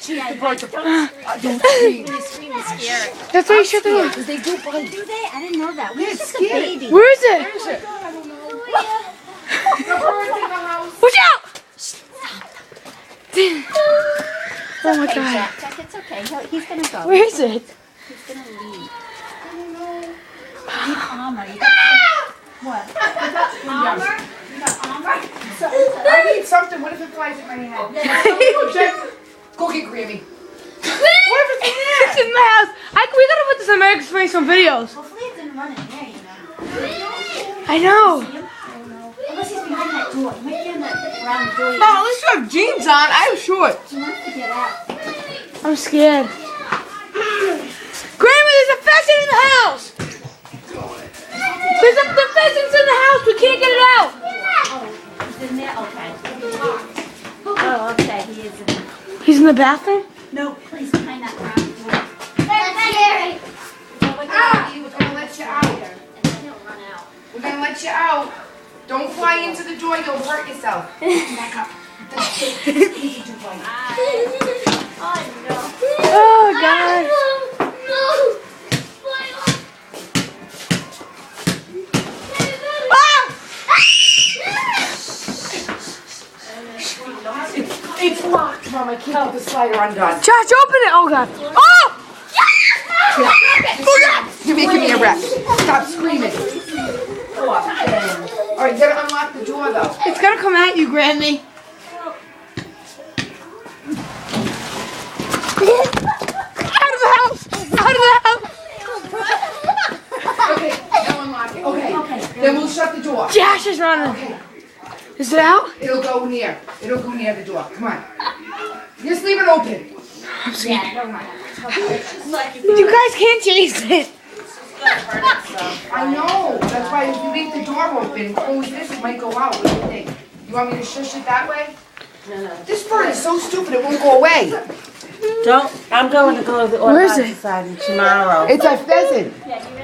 Yeah, Don't don't scream. When you scream, you scare it. That's what you should do. Because they do bite. Do they? I didn't know that. We're just a scared. baby. Where is it? Where is it? I don't know. Watch out! Oh my Okay, god. Jack, it's okay. He's gonna go. Where is it? He's gonna leave. I don't know. You need armor. You got what? You got armor? You got armor? I need something. What if it flies at my head? Go, Jack. Go get Grammy. What if it's in the house? We gotta put this on America's Funniest Home Videos. Hopefully it didn't run in here, you know. I know. See him? I don't know. Unless he's behind that door. He might be in that round door. No, at least you have jeans on. I'm short. He wants to get out. I'm scared. Grandma, there's a pheasant in the house. The pheasant's in the house. We can't get it out. Oh, he's in there? Okay. Oh, okay. He is in there. He's in the bathroom? No, he's behind that round door. That's scary. We're gonna let you out. And then he'll run out. We're gonna let you out. Don't fly into the door. You'll hurt yourself. Back up. Oh, no. Oh, God. No. It's locked, Mom. I can't get the slider undone. Josh, open it. Oh, God. Oh! You're making me a wreck. Stop screaming. All right, you gotta unlock the door, though. It's gonna come at you, Granny. Out of the house! Out of the house! Okay, now unlock it. Okay, then we'll shut the door. Josh is running. Is it out? It'll go near. It'll go near the door. Come on. Just leave it open. Yeah, don't run out. You guys can't chase it. I know. That's why if you leave the door open, close this, it might go out. What do you think? You want me to shush it that way? No. This bird is so stupid it won't go away. Don't. I'm going to go to the Where is Autobahn it? Society tomorrow. It's a pheasant.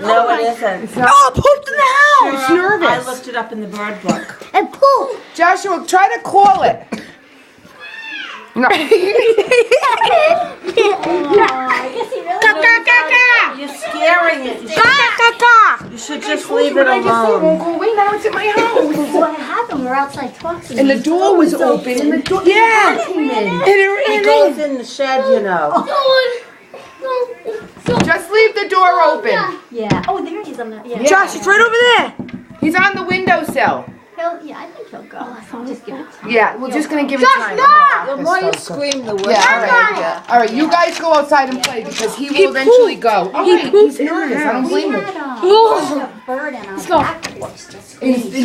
No, it isn't. Oh, pooped in the house! It's nervous. I looked it up in the bird book. And pull. Joshua, try to call it. No. Oh, I guess he really You're scaring it. You should just leave it It won't alone. go away. Now it's at my house. What happened? We're outside talking. And the door was open. And the door. Yeah. Came in. It goes in the shed, you know. Just leave the door open. Yeah. Oh, there he is on the. Yeah. Josh, it's right over there. He's on the windowsill. Yeah, I think he'll go. I'll just give it time. Yeah, we're just gonna give it time. The more you scream, the worse. Yeah, all right. All right, you guys go outside and play because he will eventually go. All right, he's nervous. I don't blame him. We had a bird in our back porch. Just